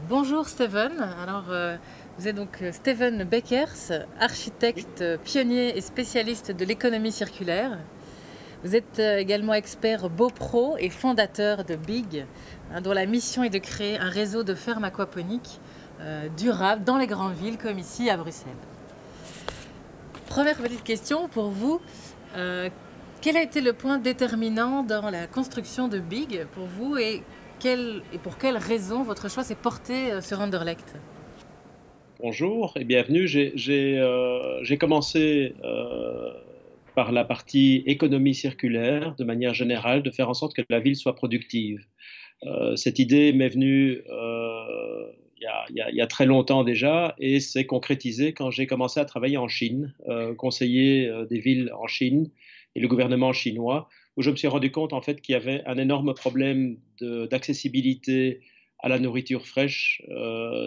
Bonjour Steven. Vous êtes donc Steven Beckers, architecte pionnier et spécialiste de l'économie circulaire. Vous êtes également expert BoPro et fondateur de Big, dont la mission est de créer un réseau de fermes aquaponiques durables dans les grandes villes comme ici à Bruxelles. Première petite question pour vous. Quel a été le point déterminant dans la construction de Big pour vous et pour quelles raisons votre choix s'est porté sur Anderlecht? Bonjour et bienvenue. J'ai commencé par la partie économie circulaire de manière générale, de faire en sorte que la ville soit productive. Cette idée m'est venue il y a très longtemps déjà et s'est concrétisée quand j'ai commencé à travailler en Chine, conseiller des villes en Chine et le gouvernement chinois, où je me suis rendu compte en fait qu'il y avait un énorme problème d'accessibilité à la nourriture fraîche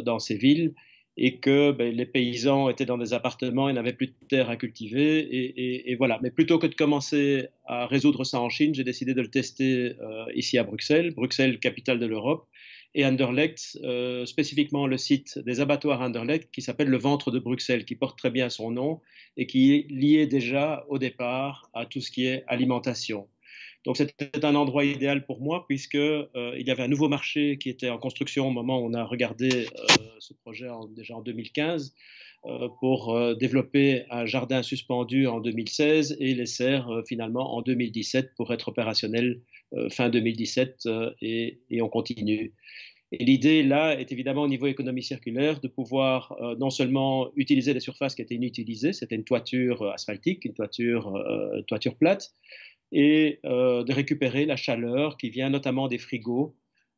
dans ces villes et que les paysans étaient dans des appartements et n'avaient plus de terre à cultiver. Et voilà. Mais plutôt que de commencer à résoudre ça en Chine, j'ai décidé de le tester ici à Bruxelles, Bruxelles, capitale de l'Europe, et Anderlecht, spécifiquement le site des abattoirs Anderlecht, qui s'appelle le ventre de Bruxelles, qui porte très bien son nom et qui est lié déjà au départ à tout ce qui est alimentation. Donc c'était un endroit idéal pour moi puisque il y avait un nouveau marché qui était en construction au moment où on a regardé ce projet déjà en 2015 pour développer un jardin suspendu en 2016 et les serres finalement en 2017 pour être opérationnel fin 2017 et on continue. Et l'idée là est évidemment au niveau économie circulaire de pouvoir non seulement utiliser les surfaces qui étaient inutilisées, c'était une toiture asphaltique, une toiture plate, et de récupérer la chaleur qui vient notamment des frigos,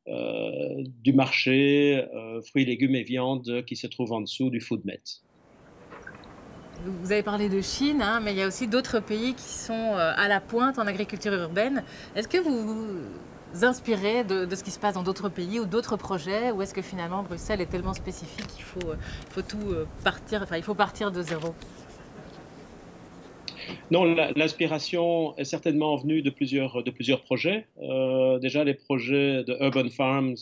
du marché, fruits, légumes et viandes qui se trouvent en dessous du FoodMet. Vous avez parlé de Chine, mais il y a aussi d'autres pays qui sont à la pointe en agriculture urbaine. Est-ce que vous vous inspirez de ce qui se passe dans d'autres pays ou d'autres projets, ou est-ce que finalement Bruxelles est tellement spécifique qu'il faut tout partir, enfin il faut partir de zéro? Non, l'inspiration est certainement venue de plusieurs projets. Déjà les projets de Urban Farms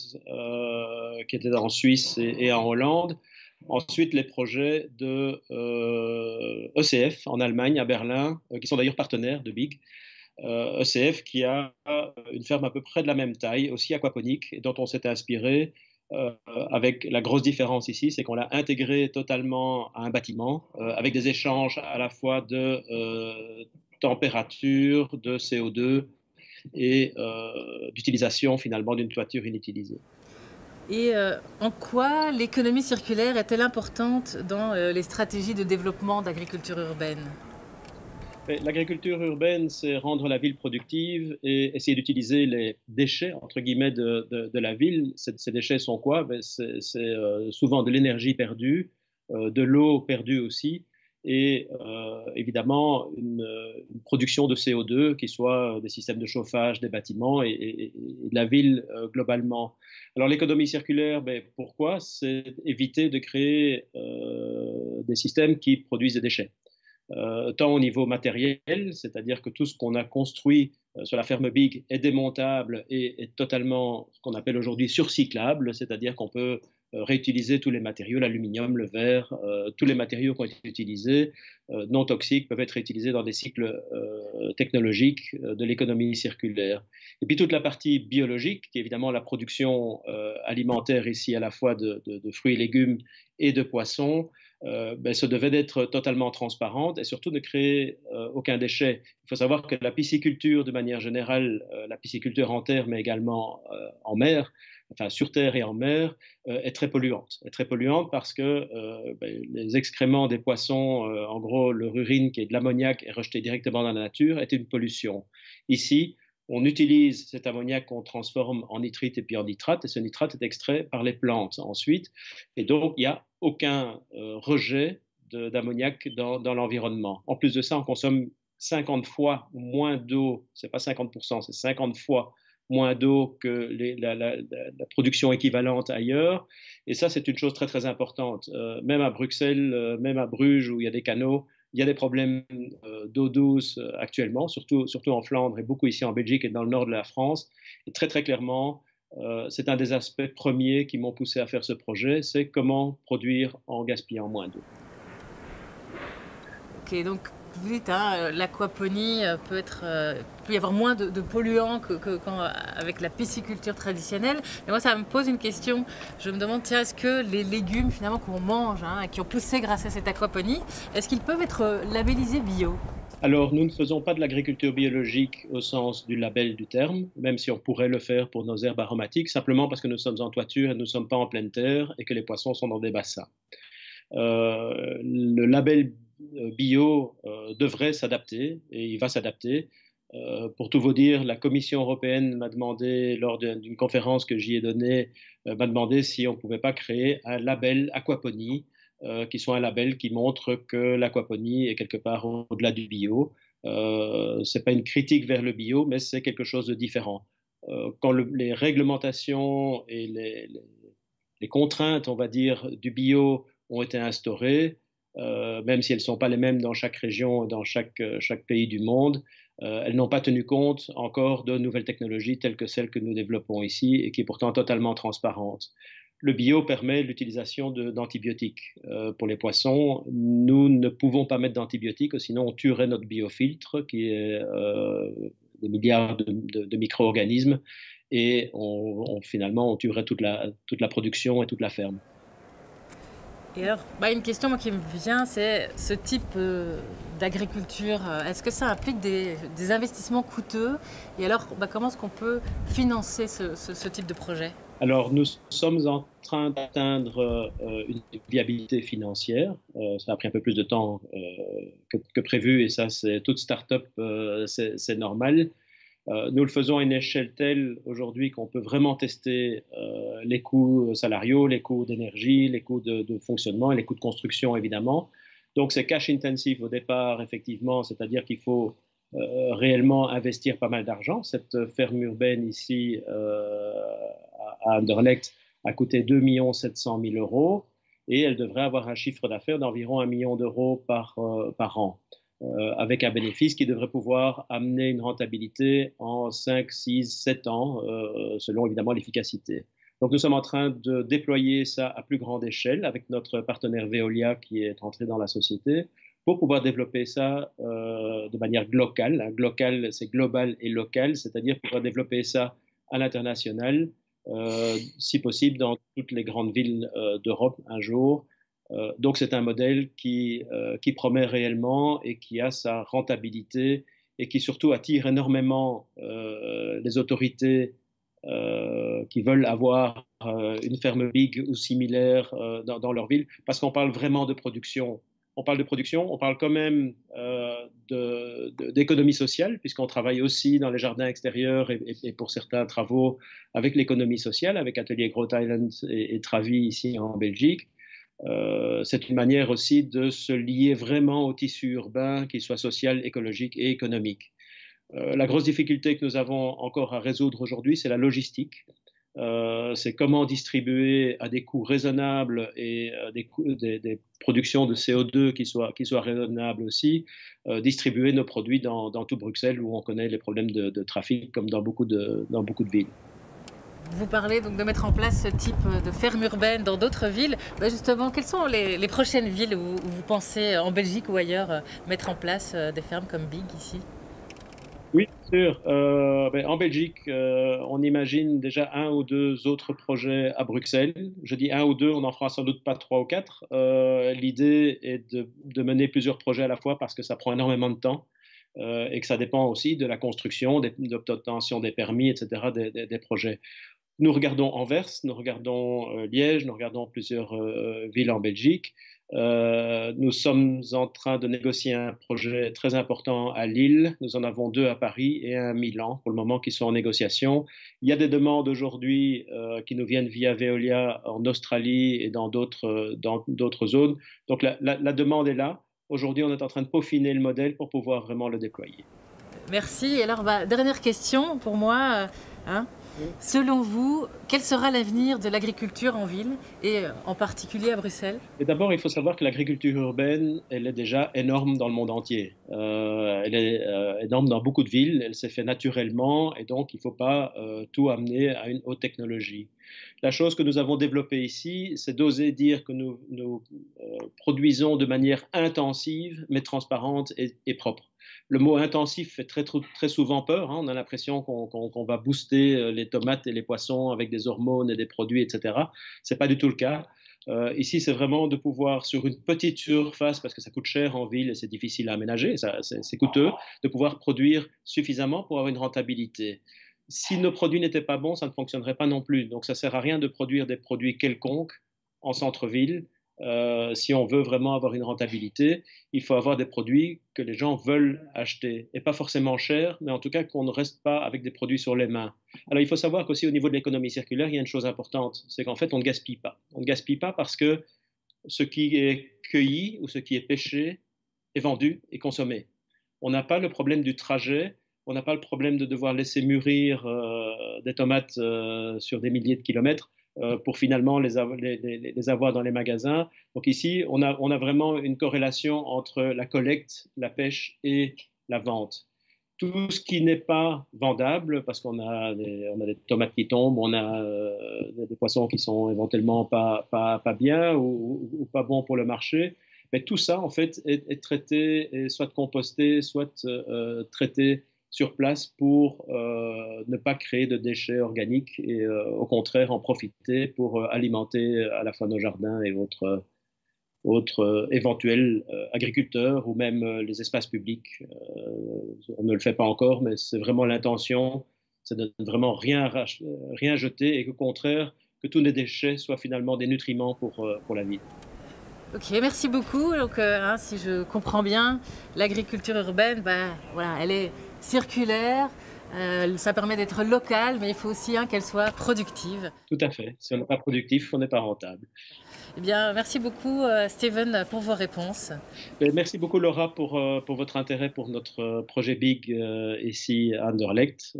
qui étaient en Suisse et en Hollande. Ensuite, les projets de ECF en Allemagne, à Berlin, qui sont d'ailleurs partenaires de Big. ECF qui a une ferme à peu près de la même taille, aussi aquaponique, et dont on s'est inspiré avec la grosse différence ici, c'est qu'on l'a intégré totalement à un bâtiment, avec des échanges à la fois de température, de CO2 et d'utilisation finalement d'une toiture inutilisée. Et en quoi l'économie circulaire est-elle importante dans les stratégies de développement d'agriculture urbaine? L'agriculture urbaine, c'est rendre la ville productive et essayer d'utiliser les déchets, entre guillemets, de la ville. Ces déchets sont quoi? C'est souvent de l'énergie perdue, de l'eau perdue aussi, et évidemment une production de CO2 qui soit des systèmes de chauffage, des bâtiments et de la ville globalement. Alors l'économie circulaire, pourquoi? C'est éviter de créer des systèmes qui produisent des déchets tant au niveau matériel, c'est-à-dire que tout ce qu'on a construit sur la ferme Big est démontable et est totalement ce qu'on appelle aujourd'hui surcyclable, c'est-à-dire qu'on peut réutiliser tous les matériaux, l'aluminium, le verre, tous les matériaux qui ont été utilisés, non toxiques, peuvent être réutilisés dans des cycles technologiques de l'économie circulaire. Et puis toute la partie biologique, qui est évidemment la production alimentaire ici à la fois de fruits et légumes et de poissons, se devait d'être totalement transparente et surtout ne créer aucun déchet. Il faut savoir que la pisciculture, de manière générale, la pisciculture en terre, mais également en mer, enfin sur terre et en mer, est très polluante. Est très polluante parce que les excréments des poissons, en gros leur urine qui est de l'ammoniac est rejeté directement dans la nature, est une pollution. Ici, on utilise cet ammoniac qu'on transforme en nitrite et puis en nitrate, et ce nitrate est extrait par les plantes ensuite. Et donc, il n'y a aucun rejet d'ammoniac dans l'environnement. En plus de ça, on consomme 50 fois moins d'eau, c'est pas 50%, c'est 50 fois moins d'eau que la production équivalente ailleurs. Et ça, c'est une chose très, très importante. Même à Bruxelles, même à Bruges, où il y a des canaux, il y a des problèmes d'eau douce actuellement, surtout en Flandre et beaucoup ici en Belgique et dans le nord de la France. Et très, très clairement, c'est un des aspects premiers qui m'ont poussé à faire ce projet, c'est comment produire en gaspillant moins d'eau. Ok, donc vous dites, hein, l'aquaponie peut y avoir moins de polluants avec la pisciculture traditionnelle. Mais moi, ça me pose une question. Je me demande, tiens, est-ce que les légumes finalement qu'on mange, hein, qui ont poussé grâce à cette aquaponie, est-ce qu'ils peuvent être labellisés bio? Alors, nous ne faisons pas de l'agriculture biologique au sens du label du terme, même si on pourrait le faire pour nos herbes aromatiques, simplement parce que nous sommes en toiture et nous ne sommes pas en pleine terre et que les poissons sont dans des bassins. Le label bio devrait s'adapter et il va s'adapter. Pour tout vous dire, la Commission européenne m'a demandé, lors d'une conférence que j'y ai donnée, m'a demandé si on ne pouvait pas créer un label aquaponie, qui soit un label qui montre que l'aquaponie est quelque part au-delà du bio. Ce n'est pas une critique vers le bio, mais c'est quelque chose de différent. Quand les réglementations et les contraintes, on va dire, du bio ont été instaurées, même si elles ne sont pas les mêmes dans chaque région, dans chaque pays du monde, elles n'ont pas tenu compte encore de nouvelles technologies telles que celles que nous développons ici et qui est pourtant totalement transparente. Le bio permet l'utilisation d'antibiotiques pour les poissons. Nous ne pouvons pas mettre d'antibiotiques, sinon on tuerait notre biofiltre, qui est des milliards de micro-organismes, et finalement on tuerait toute la production et toute la ferme. Et alors, une question moi, qui me vient, c'est ce type d'agriculture, est-ce que ça implique des investissements coûteux? Et alors, comment est-ce qu'on peut financer ce type de projet? Alors, nous sommes en train d'atteindre une viabilité financière. Ça a pris un peu plus de temps que prévu, et ça, c'est toute start-up, c'est normal. Nous le faisons à une échelle telle aujourd'hui qu'on peut vraiment tester les coûts salariaux, les coûts d'énergie, les coûts de fonctionnement et les coûts de construction, évidemment. Donc, c'est cash intensif au départ, effectivement, c'est-à-dire qu'il faut réellement investir pas mal d'argent. Cette ferme urbaine ici à Anderlecht a coûté 2 700 000 euros et elle devrait avoir un chiffre d'affaires d'environ 1 million d'euros par an. Avec un bénéfice qui devrait pouvoir amener une rentabilité en 5, 6, 7 ans, selon évidemment l'efficacité. Donc nous sommes en train de déployer ça à plus grande échelle avec notre partenaire Veolia qui est entré dans la société pour pouvoir développer ça de manière globale. Global, c'est global et local, c'est-à-dire pouvoir développer ça à l'international, si possible dans toutes les grandes villes d'Europe un jour. Donc c'est un modèle qui promet réellement et qui a sa rentabilité et qui surtout attire énormément les autorités qui veulent avoir une ferme big ou similaire dans leur ville, parce qu'on parle vraiment de production. On parle de production, on parle quand même d'économie sociale, puisqu'on travaille aussi dans les jardins extérieurs et pour certains travaux avec l'économie sociale, avec Atelier Groot Island et Travi ici en Belgique. C'est une manière aussi de se lier vraiment au tissu urbain, qu'il soit social, écologique et économique. La grosse difficulté que nous avons encore à résoudre aujourd'hui, c'est la logistique. C'est comment distribuer à des coûts raisonnables et des productions de CO2 qui soient raisonnables aussi, distribuer nos produits dans tout Bruxelles où on connaît les problèmes de trafic comme dans beaucoup de villes. Vous parlez donc de mettre en place ce type de ferme urbaine dans d'autres villes. Justement, quelles sont les prochaines villes où vous pensez, en Belgique ou ailleurs, mettre en place des fermes comme Big ici? Oui, bien sûr. En Belgique, on imagine déjà un ou deux autres projets à Bruxelles. Je dis un ou deux, on n'en fera sans doute pas trois ou quatre. L'idée est de mener plusieurs projets à la fois parce que ça prend énormément de temps et que ça dépend aussi de la construction, de l'obtention des permis, etc., des projets. Nous regardons Anvers, nous regardons Liège, nous regardons plusieurs villes en Belgique. Nous sommes en train de négocier un projet très important à Lille. Nous en avons deux à Paris et un à Milan pour le moment qui sont en négociation. Il y a des demandes aujourd'hui qui nous viennent via Veolia en Australie et dans d'autres zones. Donc la demande est là. Aujourd'hui, on est en train de peaufiner le modèle pour pouvoir vraiment le déployer. Merci. Et alors, dernière question pour moi. Selon vous, quel sera l'avenir de l'agriculture en ville et en particulier à Bruxelles? Et d'abord, il faut savoir que l'agriculture urbaine, elle est déjà énorme dans le monde entier. Elle est énorme dans beaucoup de villes, elle s'est fait naturellement et donc il ne faut pas tout amener à une haute technologie. La chose que nous avons développée ici, c'est d'oser dire que nous produisons de manière intensive, mais transparente et propre. Le mot intensif fait très souvent peur. Hein. On a l'impression qu'on va booster les tomates et les poissons avec des hormones et des produits, etc. Ce n'est pas du tout le cas. Ici, c'est vraiment de pouvoir, sur une petite surface, parce que ça coûte cher en ville et c'est difficile à aménager, c'est coûteux, de pouvoir produire suffisamment pour avoir une rentabilité. Si nos produits n'étaient pas bons, ça ne fonctionnerait pas non plus. Donc, ça ne sert à rien de produire des produits quelconques en centre-ville. Si on veut vraiment avoir une rentabilité, il faut avoir des produits que les gens veulent acheter. Et pas forcément chers, mais en tout cas qu'on ne reste pas avec des produits sur les mains. Alors il faut savoir qu'aussi au niveau de l'économie circulaire, il y a une chose importante, c'est qu'en fait on ne gaspille pas. On ne gaspille pas parce que ce qui est cueilli ou ce qui est pêché est vendu et consommé. On n'a pas le problème du trajet, on n'a pas le problème de devoir laisser mûrir des tomates sur des milliers de kilomètres pour finalement les avoir dans les magasins. Donc ici, on a vraiment une corrélation entre la collecte, la pêche et la vente. Tout ce qui n'est pas vendable, parce on a des tomates qui tombent, on a des poissons qui sont éventuellement pas bien ou pas bons pour le marché, mais tout ça, en fait, est traité, et soit composté, soit traité sur place pour ne pas créer de déchets organiques et au contraire en profiter pour alimenter à la fois nos jardins et autres éventuels agriculteurs ou même les espaces publics. On ne le fait pas encore, mais c'est vraiment l'intention, c'est de ne vraiment rien jeter et qu'au contraire, que tous les déchets soient finalement des nutriments pour la vie. Ok, merci beaucoup. Donc, hein, si je comprends bien, l'agriculture urbaine, ben, voilà, elle est circulaire, ça permet d'être locale, mais il faut aussi hein, qu'elle soit productive. Tout à fait. Si on n'est pas productif, on n'est pas rentable. Eh bien, merci beaucoup, Steven, pour vos réponses. Et merci beaucoup, Laura, pour votre intérêt pour notre projet Big ici à Anderlecht.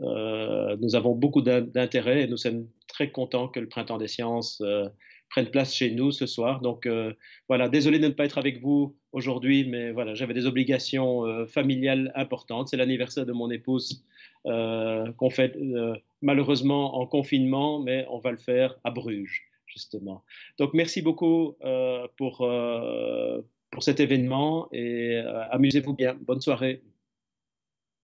Nous avons beaucoup d'intérêt et nous sommes très contents que le Printemps des sciences prenne place chez nous ce soir. Donc voilà, désolé de ne pas être avec vous aujourd'hui, mais voilà, j'avais des obligations familiales importantes. C'est l'anniversaire de mon épouse qu'on fait malheureusement en confinement, mais on va le faire à Bruges, justement. Donc merci beaucoup pour cet événement et amusez-vous bien. Bonne soirée.